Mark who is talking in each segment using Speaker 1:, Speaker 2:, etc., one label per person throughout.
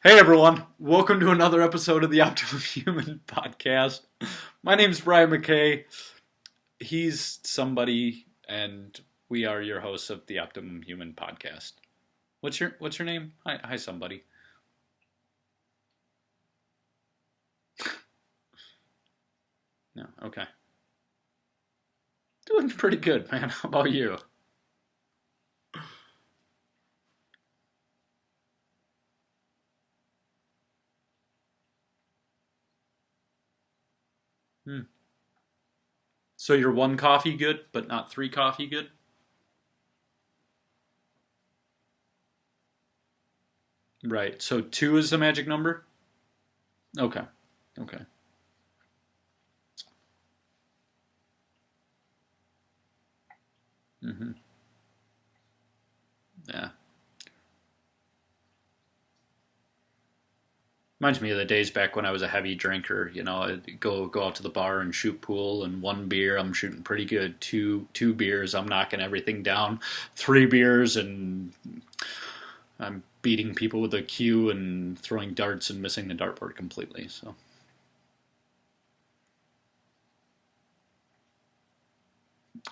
Speaker 1: Hey everyone, welcome to another episode of the Optimum Human podcast. My name's Brian McKay. He's somebody, and we are your hosts of the Optimum Human podcast. What's your name? Hi somebody. No, okay. Doing pretty good, man. How about you? Hmm. So you're one coffee good, but not three coffee good? Right. So two is the magic number? Okay. Okay. Mm-hmm. Yeah. Reminds me of the days back when I was a heavy drinker. I'd go out to the bar and shoot pool, and one beer I'm shooting pretty good. Two beers I'm knocking everything down. Three beers and I'm beating people with a cue and throwing darts and missing the dartboard completely. So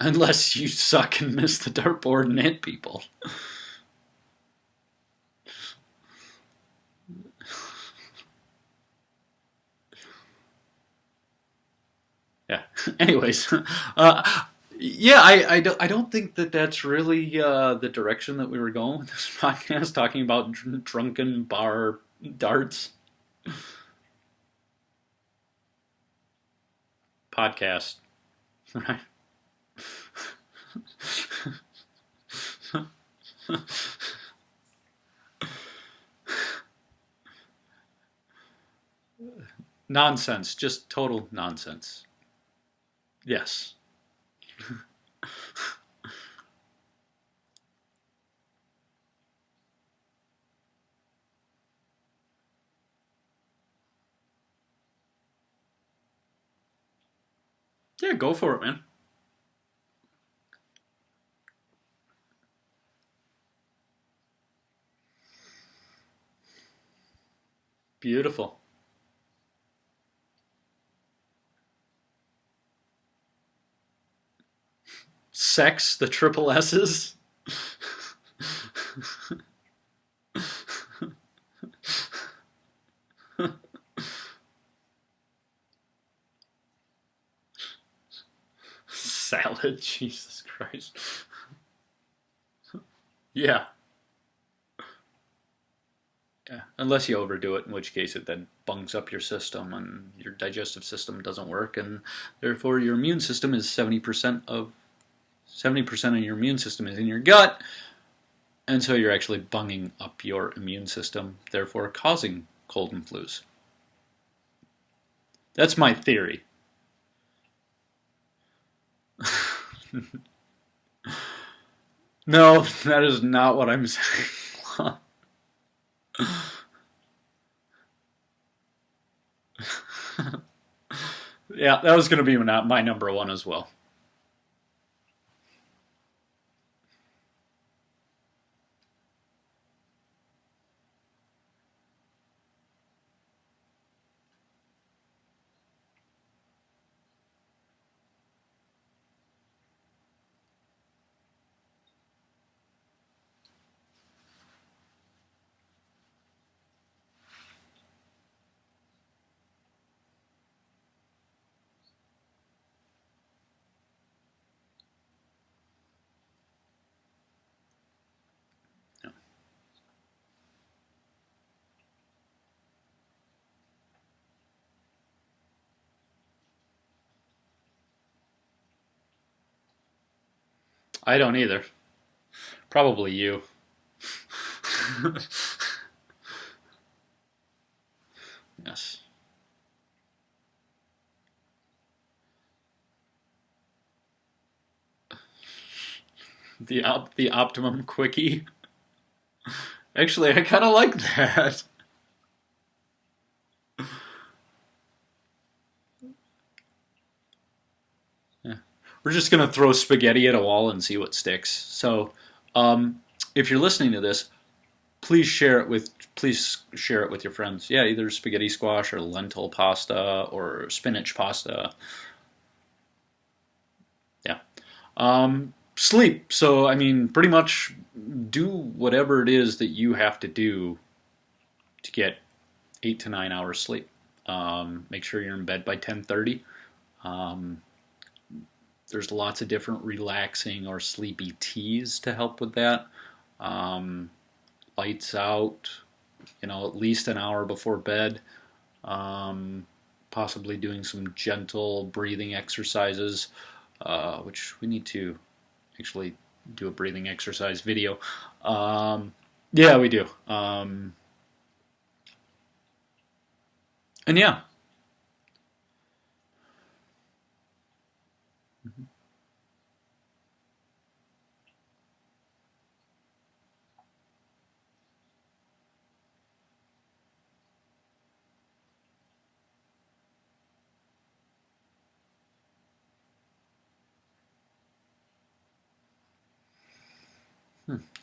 Speaker 1: unless you suck and miss the dartboard and hit people. Yeah. Anyways, yeah, I don't think that that's really the direction that we were going with this podcast, talking about drunken bar darts podcast, right? Nonsense, just total nonsense. Yes. Yeah, go for it, man. Beautiful. Sex, the triple S's. Salad, Jesus Christ. Yeah. Yeah, unless you overdo it, in which case it then bungs up your system and your digestive system doesn't work, and therefore your immune system is 70% of your immune system is in your gut, and so you're actually bunging up your immune system, therefore causing cold and flus. That's my theory. No, that is not what I'm saying. Yeah, that was going to be my number one as well. I don't either. Probably you. Yes. The optimum quickie. Actually, I kind of like that. Yeah. We're just gonna throw spaghetti at a wall and see what sticks. So, if you're listening to this, please share it with your friends. Yeah, either spaghetti squash or lentil pasta or spinach pasta. Yeah. Sleep. So I mean, pretty much do whatever it is that you have to do to get 8 to 9 hours sleep. Make sure you're in bed by 10:30. Um, there's lots of different relaxing or sleepy teas to help with that. Um, Lights out, at least an hour before bed. Um, Possibly doing some gentle breathing exercises, which we need to actually do a breathing exercise video. Yeah, we do. And yeah.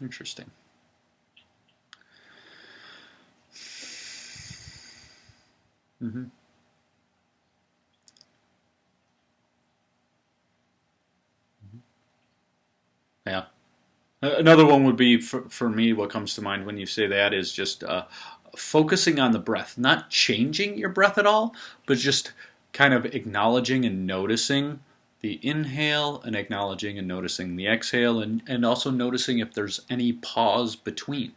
Speaker 1: Interesting. Hmm. Yeah. Another one would be for me. What comes to mind when you say that is just focusing on the breath, not changing your breath at all, but just kind of acknowledging and noticing the inhale and acknowledging and noticing the exhale, and also noticing if there's any pause between.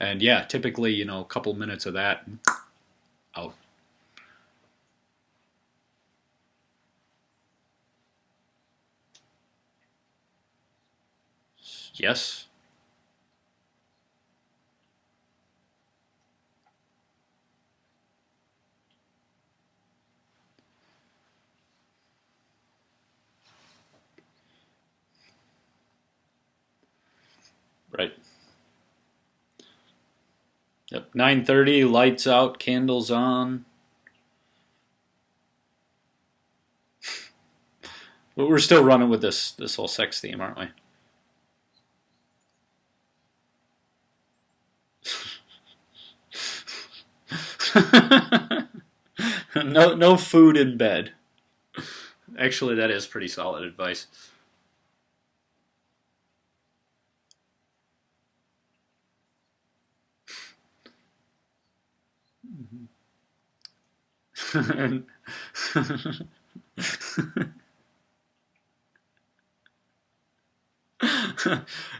Speaker 1: And yeah, typically, a couple minutes of that out. Yes. Right. Yep. 9:30, lights out, candles on. But we're still running with this whole sex theme, aren't we? No food in bed. Actually, that is pretty solid advice.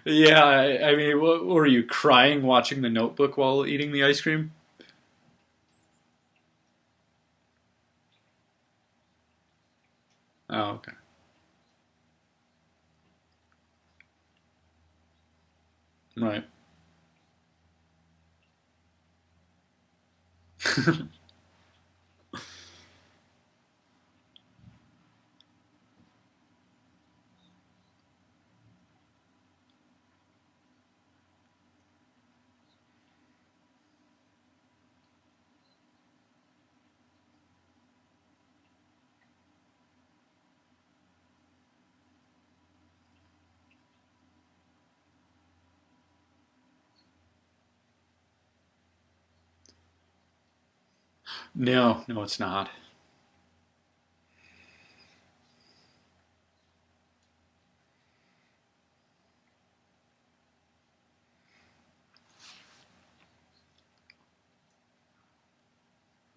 Speaker 1: Yeah, I mean, what were you crying watching The Notebook while eating the ice cream? Oh, okay. Right. No, no, it's not.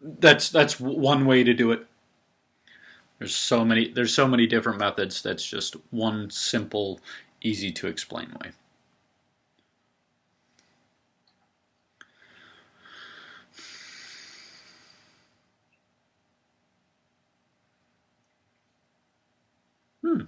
Speaker 1: That's one way to do it. There's so many different methods. That's just one simple, easy to explain way. Hmm.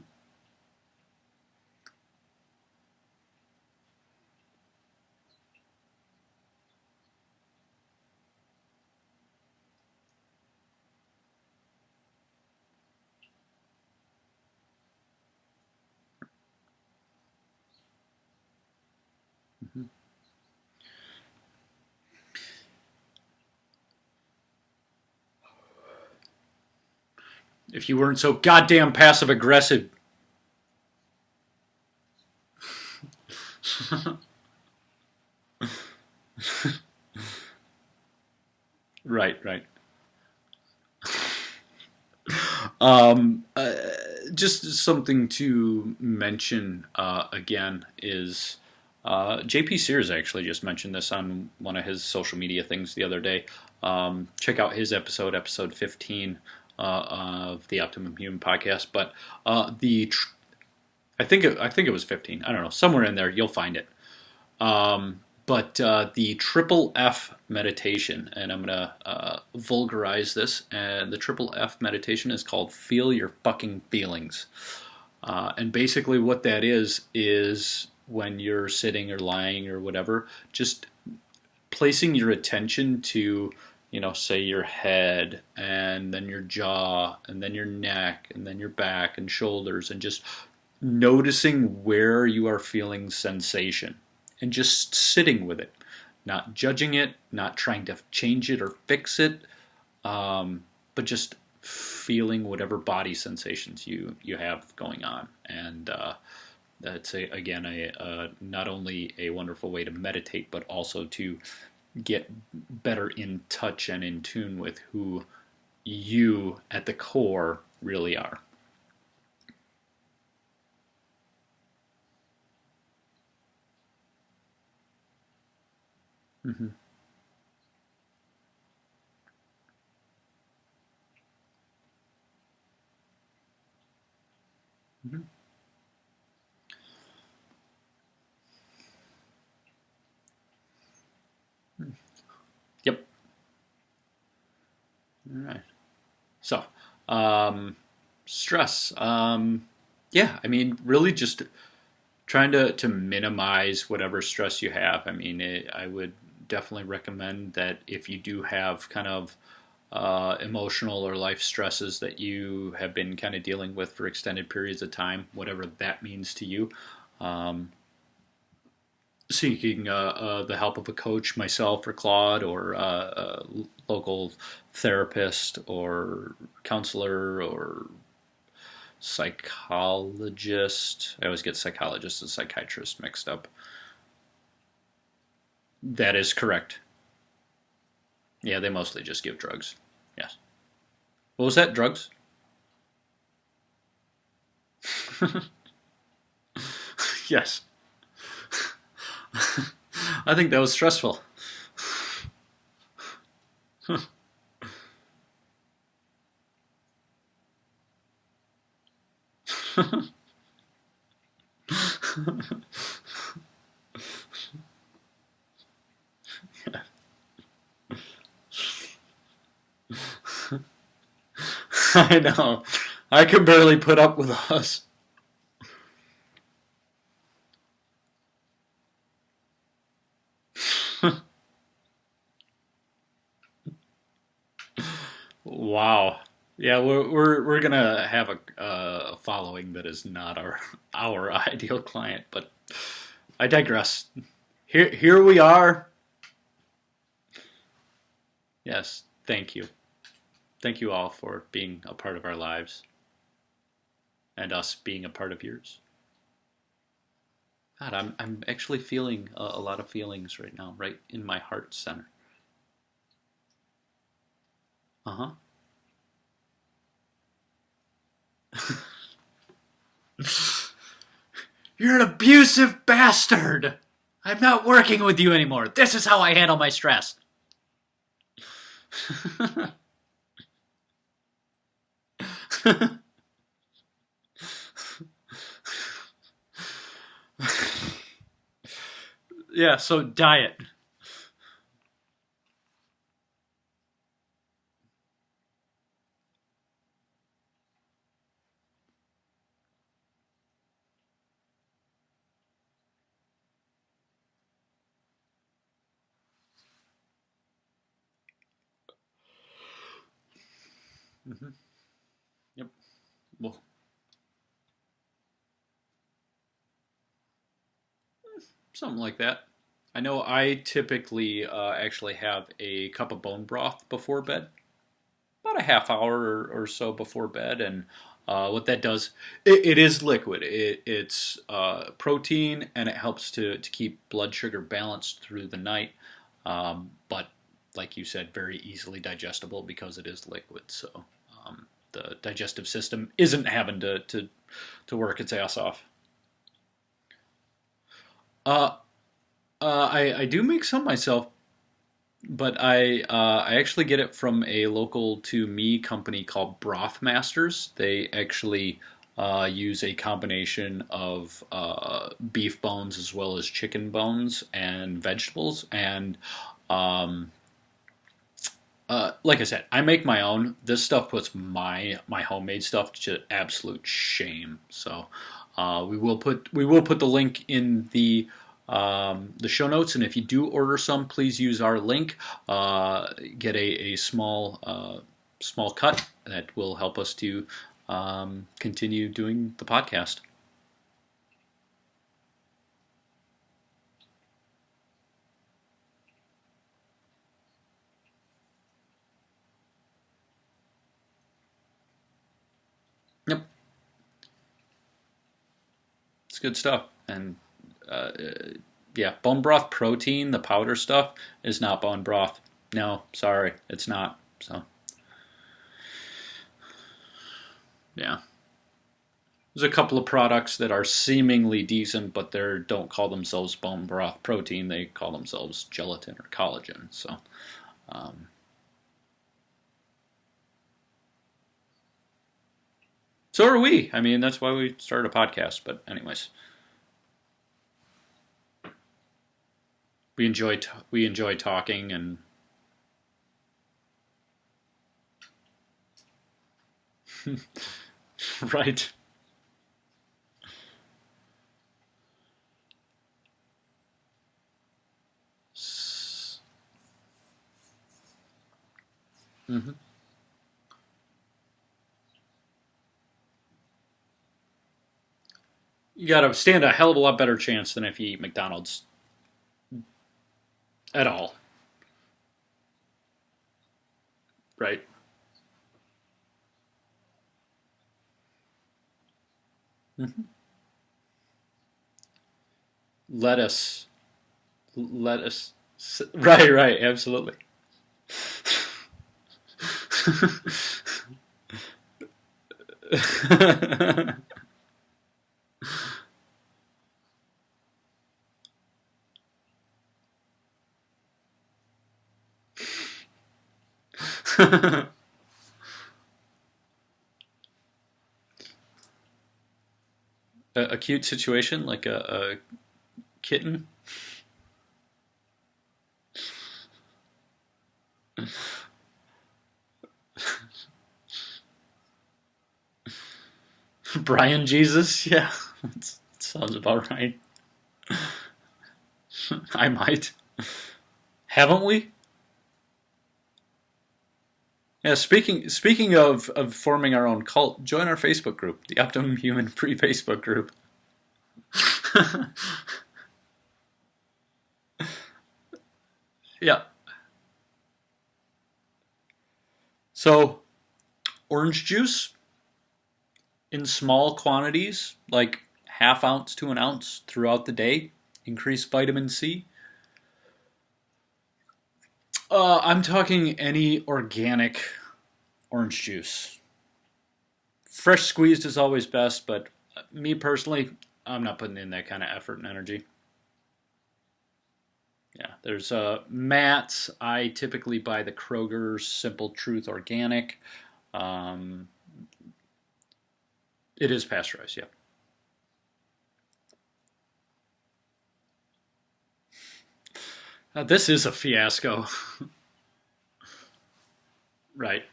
Speaker 1: If you weren't so goddamn passive aggressive. Right, right. Um, uh, just something to mention again is JP Sears actually just mentioned this on one of his social media things the other day. Check out his episode 15 of the Optimum Human podcast. But I think it was 15. I don't know, somewhere in there you'll find it. But the triple F meditation, and I'm going to vulgarize this, and the triple F meditation is called Feel Your Fucking Feelings. And basically, what that is when you're sitting or lying or whatever, just placing your attention to, say your head, and then your jaw, and then your neck, and then your back and shoulders, and just noticing where you are feeling sensation and just sitting with it, not judging it, not trying to change it or fix it, but just feeling whatever body sensations you have going on. And that's again not only a wonderful way to meditate, but also to get better in touch and in tune with who you at the core really are. Mm-hmm. Mm-hmm. Yep. All right. So, um, stress. Yeah, I mean, really just trying to minimize whatever stress you have. I mean, I would definitely recommend that if you do have kind of emotional or life stresses that you have been kind of dealing with for extended periods of time, whatever that means to you, um, seeking the help of a coach, myself or Claude, or a local therapist or counselor or psychologist. I always get psychologist and psychiatrist mixed up. That is correct. Yeah, they mostly just give drugs. Yes. What was that? Drugs? Yes. I think that was stressful. I know. I can barely put up with us. Wow. Yeah, we're gonna have a following that is not our ideal client, but I digress. Here we are. Yes, thank you all for being a part of our lives and us being a part of yours. God, I'm actually feeling a lot of feelings right now, right in my heart center. Uh huh. You're an abusive bastard. I'm not working with you anymore. This is how I handle my stress. Yeah, so diet. Mm-hmm. Yep. Well, something like that. I know I typically actually have a cup of bone broth before bed, about a half hour or so before bed, and what that does, it is liquid. It's protein, and it helps to keep blood sugar balanced through the night. But like you said, very easily digestible because it is liquid. So the digestive system isn't having to work its ass off. Uh, I do make some myself, but I actually get it from a local to me company called Broth Masters. They actually use a combination of beef bones as well as chicken bones and vegetables. And um, like I said, I make my own. This stuff puts my homemade stuff to absolute shame. So we will put the link in the show notes, and if you do order some, please use our link. Get a small cut that will help us to continue doing the podcast. Yep, it's good stuff. And uh, yeah, bone broth protein, the powder stuff, is not bone broth. No, sorry, it's not. So yeah. There's a couple of products that are seemingly decent, but they don't call themselves bone broth protein. They call themselves gelatin or collagen. So, um, so are we. I mean, that's why we started a podcast. But anyways, we enjoy talking and right. Mm-hmm. You got to stand a hell of a lot better chance than if you eat McDonald's at all, right? Mm-hmm. Lettuce, lettuce. Right, right, absolutely. A cute situation like a kitten. Brian Jesus, yeah, that sounds about right. I might. Haven't we? Yeah. Speaking of forming our own cult, join our Facebook group, the Optimum Human Free Facebook group. Yeah. So orange juice in small quantities, like half ounce to an ounce throughout the day, increase vitamin C. I'm talking any organic orange juice. Fresh squeezed is always best, but me personally, I'm not putting in that kind of effort and energy. Yeah, there's mats. I typically buy the Kroger's Simple Truth Organic. Um, it is pasteurized, yeah. This is a fiasco, right?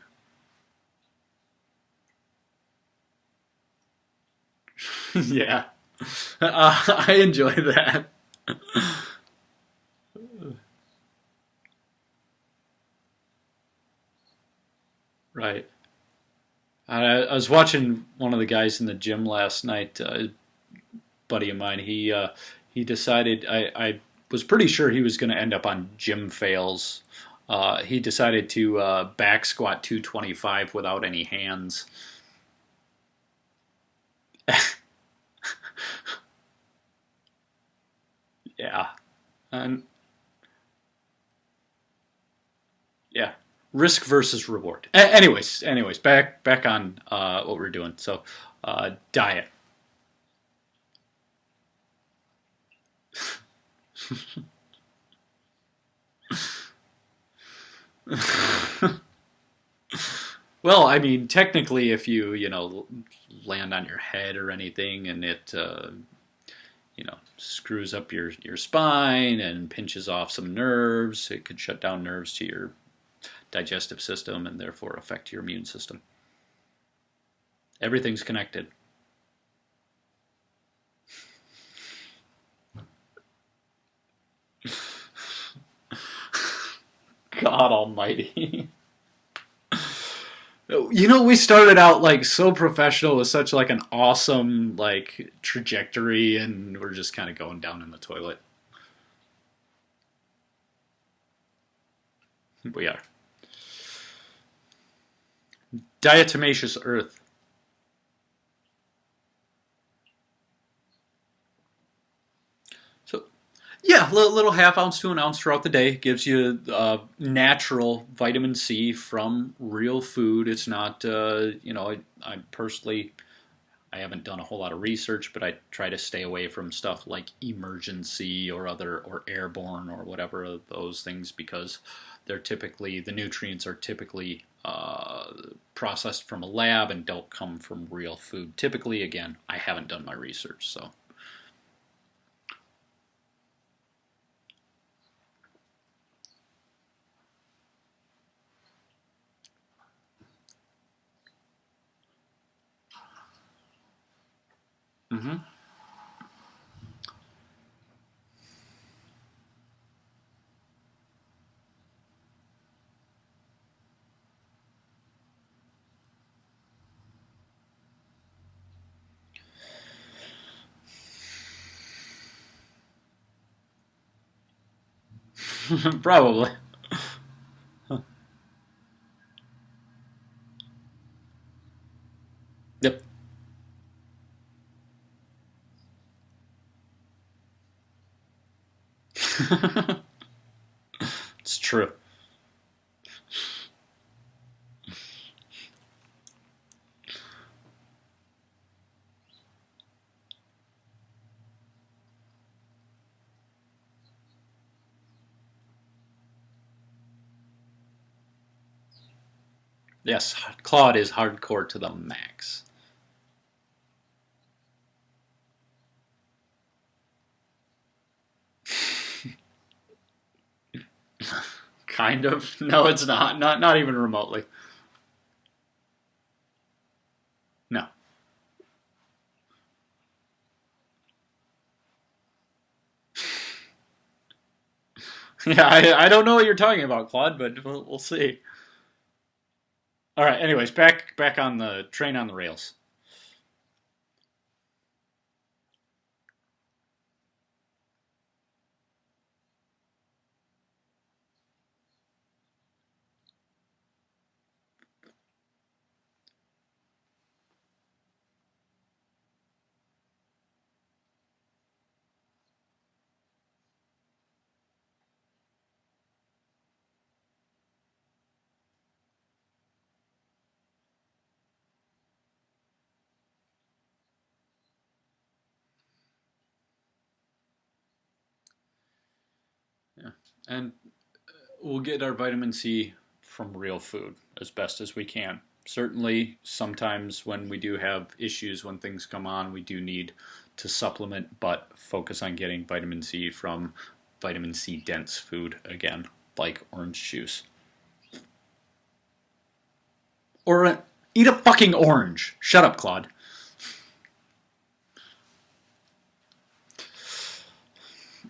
Speaker 1: Yeah, I enjoy that. Right. I was watching one of the guys in the gym last night. A buddy of mine. He decided. I was pretty sure he was going to end up on gym fails. He decided to back squat 225 without any hands. Yeah, and Yeah, risk versus reward. Anyways, back on what we're doing. So, diet. Well, I mean, technically, if you land on your head or anything, and it screws up your spine and pinches off some nerves, it could shut down nerves to your digestive system and therefore affect your immune system. Everything's connected. God Almighty. We started out like so professional with such like an awesome like trajectory, and we're just kind of going down in the toilet. We are. Diatomaceous earth. So yeah, little half ounce to an ounce throughout the day gives you natural vitamin C from real food. It's not, I personally I haven't done a whole lot of research, but I try to stay away from stuff like emergency or other or airborne or whatever of those things because the nutrients are typically processed from a lab and don't come from real food. Typically, again, I haven't done my research, so. Mm-hmm. Probably. Yep. It's true. Yes, Claude is hardcore to the max. Kind of. No, it's not. Not even remotely. No. Yeah, I don't know what you're talking about, Claude, but we'll see. All right. Anyways, back on the train on the rails. Yeah, and we'll get our vitamin C from real food as best as we can. Certainly, sometimes when we do have issues, when things come on, we do need to supplement, but focus on getting vitamin C from vitamin C dense food again, like orange juice. Or eat a fucking orange. Shut up, Claude.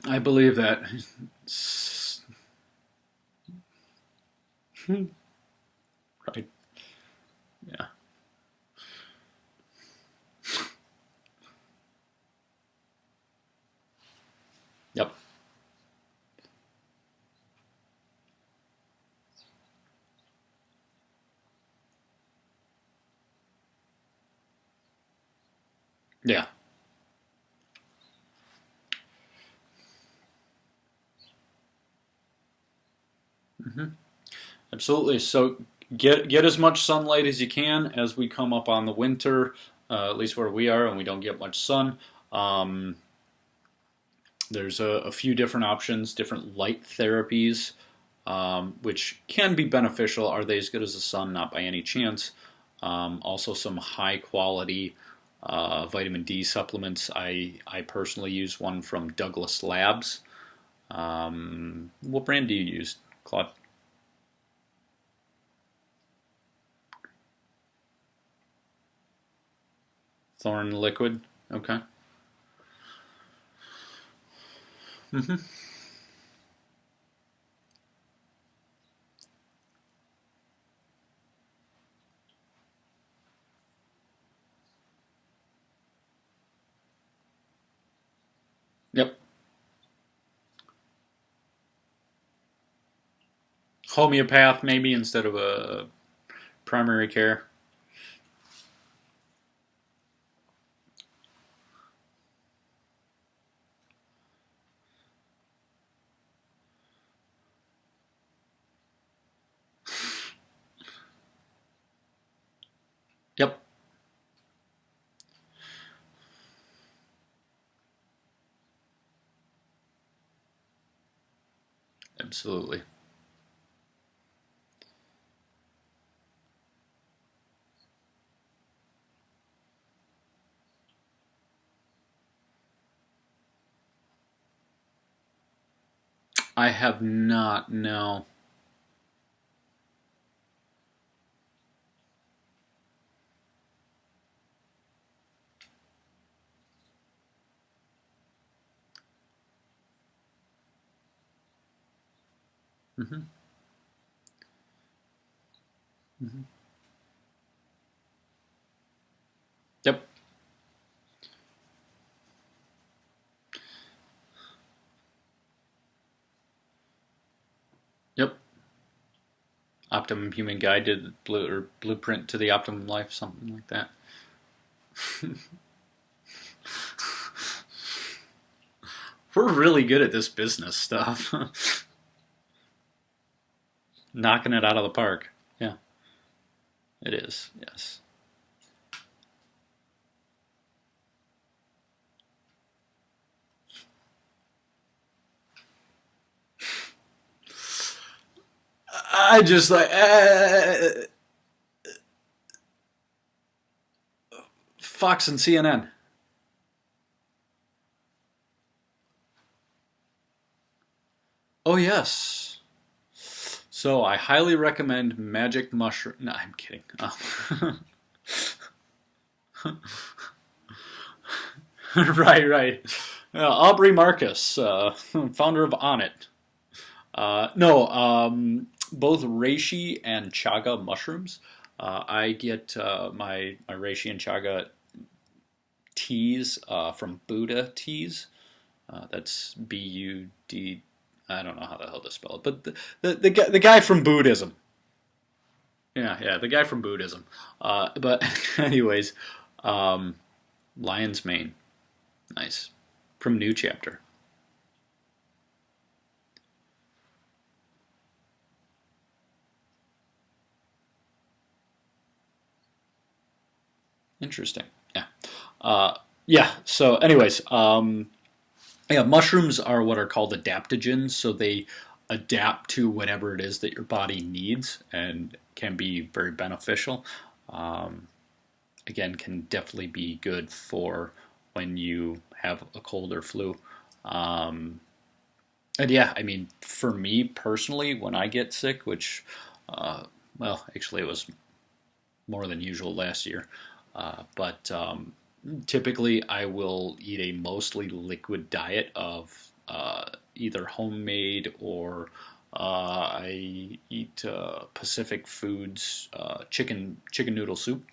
Speaker 1: I believe that. Right. Yeah. Yep. Yeah. Hmm. Absolutely. So get as much sunlight as you can as we come up on the winter, at least where we are, and we don't get much sun. Um, there's a few different options, different light therapies, which can be beneficial. Are they as good as the sun? Not by any chance. Also, some high quality vitamin D supplements. I personally use one from Douglas Labs. What brand do you use, Claude? Thorn Liquid. Okay. Hmm. Yep. Homeopath maybe instead of a primary care. Yep. Absolutely. I have not. No. Hmm. Hmm. Yep. Yep. Optimum Human Guide to the or Blueprint to the Optimum Life, something like that. We're really good at this business stuff. Knocking it out of the park. Yeah, it is. Yes. I just like Fox and CNN. Oh yes. So I highly recommend Magic Mushroom. No, I'm kidding. Oh. Right, right. Aubrey Marcus, founder of Onnit. No, both reishi and chaga mushrooms. I get my reishi and chaga teas from Buddha Teas. That's Bud. I don't know how the hell to spell it, but the guy from Buddhism. Yeah, yeah, the guy from Buddhism. But anyways, um, Lion's Mane, nice, from New Chapter. Interesting. Yeah. Yeah. So, anyways, yeah, mushrooms are what are called adaptogens, so they adapt to whatever it is that your body needs and can be very beneficial. Um, Again, can definitely be good for when you have a cold or flu. Um, and yeah, I mean, for me personally, when I get sick, which, uh, well, actually, it was more than usual last year, but typically I will eat a mostly liquid diet of either homemade or I eat Pacific Foods chicken noodle soup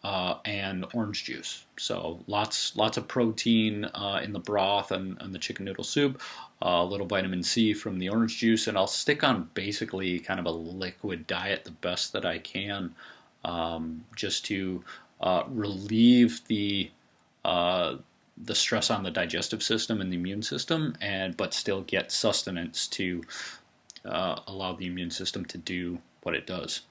Speaker 1: and orange juice. So lots of protein in the broth and the chicken noodle soup. A little vitamin C from the orange juice, and I'll stick on basically kind of a liquid diet the best that I can, just to relieve uh, the stress on the digestive system and the immune system, and but still get sustenance to allow the immune system to do what it does.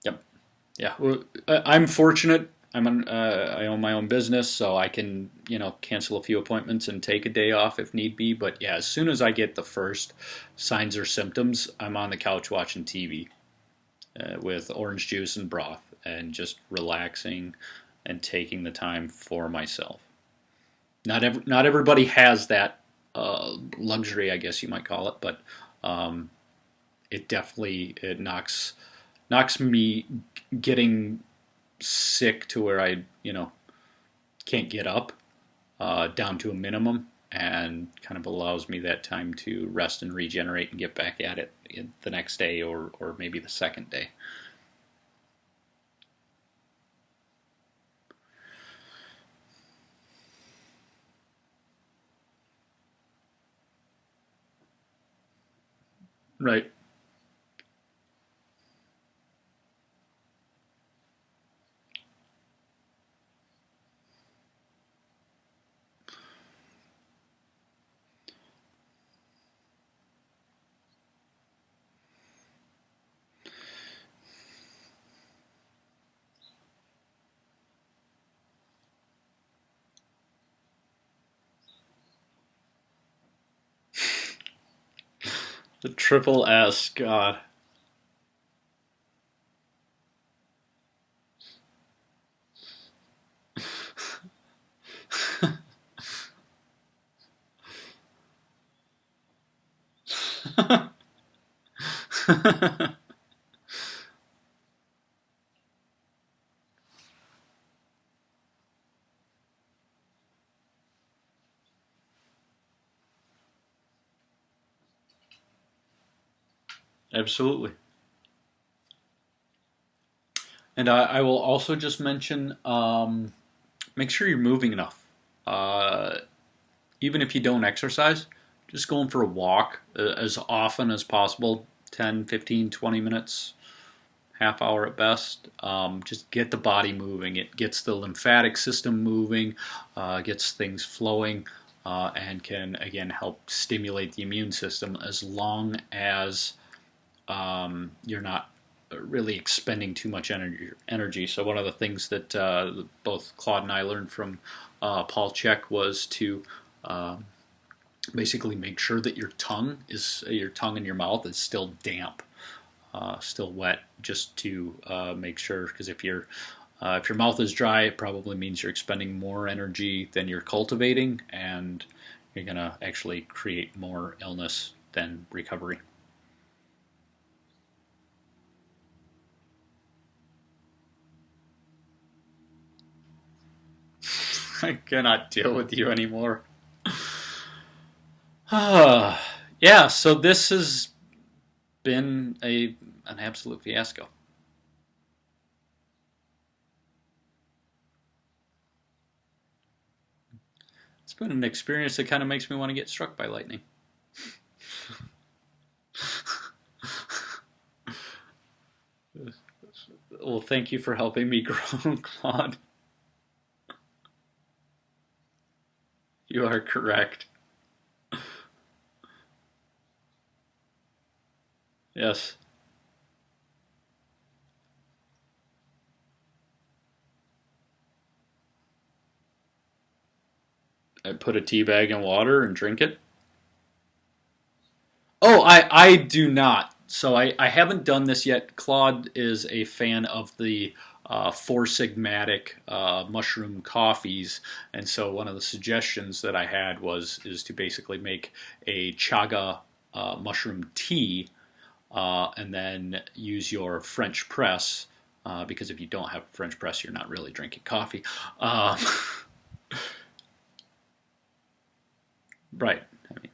Speaker 1: Yep. Yeah. Well, I'm fortunate. I own my own business, so I can cancel a few appointments and take a day off if need be. But yeah, as soon as I get the first signs or symptoms, I'm on the couch watching TV with orange juice and broth and just relaxing and taking the time for myself. Not everybody has that luxury, I guess you might call it, but um, it knocks me getting sick to where I can't get up down to a minimum, and kind of allows me that time to rest and regenerate and get back at it the next day or maybe the second day. Right. The triple S, God. Absolutely. And I will also just mention, make sure you're moving enough. Uh, Even if you don't exercise, just going for a walk as often as possible, 10, 15, 20 minutes, half hour at best. Just get the body moving. It gets the lymphatic system moving, gets things flowing, and can, again, help stimulate the immune system as long as you're not really expending too much energy. So one of the things that both Claude and I learned from Paul Chek was to basically make sure that your tongue and your mouth is still damp, still wet, just to make sure. Because if your mouth is dry, it probably means you're expending more energy than you're cultivating, and you're gonna actually create more illness than recovery. I cannot deal with you anymore. Yeah, so this has been a an absolute fiasco. It's been an experience that kind of makes me want to get struck by lightning. Well, thank you for helping me grow, Claude. You are correct. Yes. I put a tea bag in water and drink it. Oh, I do not. So I haven't done this yet. Claude is a fan of the Four Sigmatic mushroom coffees, and so one of the suggestions that I had was is to basically make a chaga mushroom tea, and then use your French press. Because if you don't have a French press, you're not really drinking coffee. Um, right. I mean,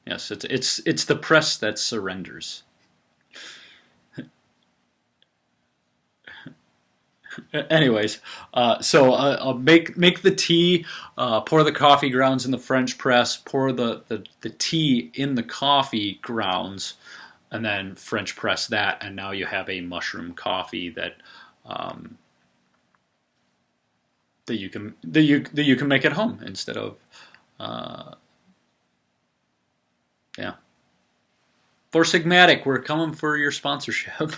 Speaker 1: yes, it's the press that surrenders. Anyways, so I'll make the tea, pour the coffee grounds in the French press, pour the tea in the coffee grounds, and then French press that, and now you have a mushroom coffee um, that you can make at home instead of uh, yeah. For Sigmatic, we're coming for your sponsorship.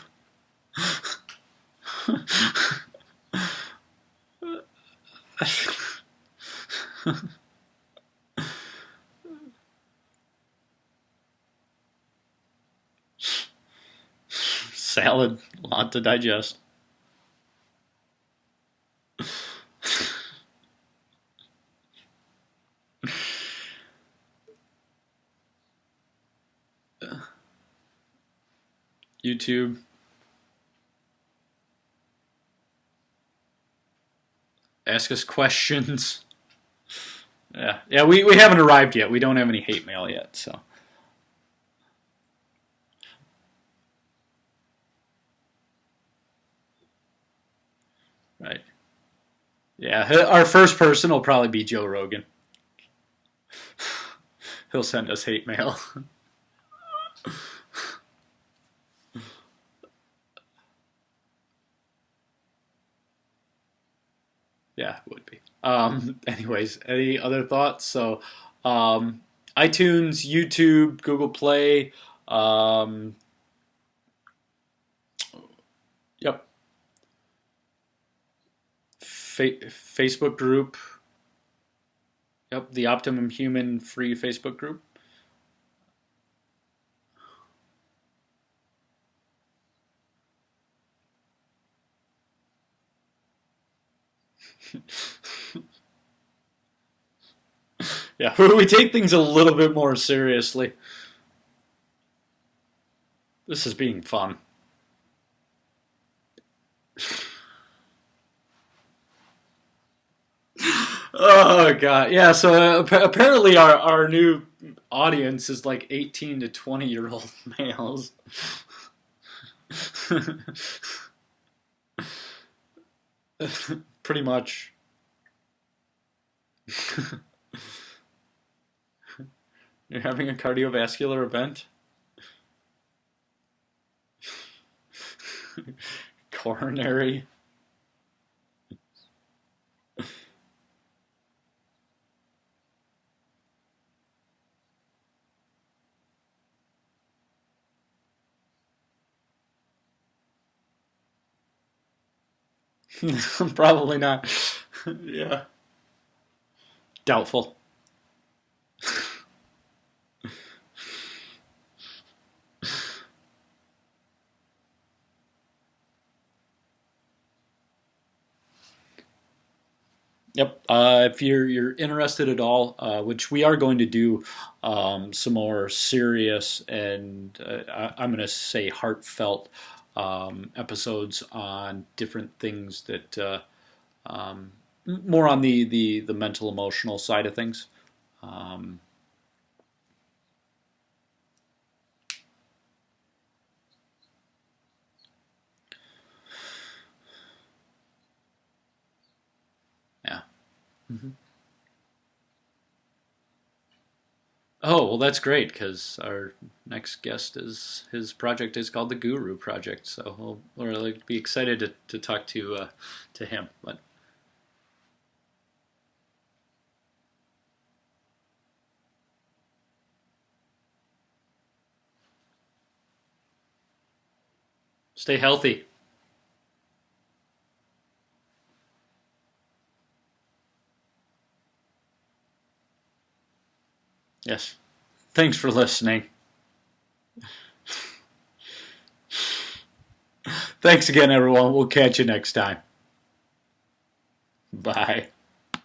Speaker 1: Salad, a lot to digest. YouTube, ask us questions. Yeah, yeah. We haven't arrived yet. We don't have any hate mail yet. So right. Yeah, our first person will probably be Joe Rogan. He'll send us hate mail. Yeah, it would be. Anyways, any other thoughts? So, um, iTunes, YouTube, Google Play. Um, yep. Facebook group. Yep, the Optimum Human free Facebook group. Yeah, we take things a little bit more seriously. This is being fun. Oh god, yeah. So apparently our new audience is like 18 to 20-year-old males. Pretty much. You're having a cardiovascular event. Coronary. Probably not. Yeah. Doubtful. Yep. If you're interested at all, which we are going to do some more serious and I'm going to say heartfelt episodes on different things that more on the mental emotional side of things. Um, yeah. Mhm. Oh, well, that's great because our next guest is his project is called the Guru Project, so we'll really be excited to talk to him. But stay healthy. Yes. Thanks for listening. Thanks again, everyone. We'll catch you next time. Bye.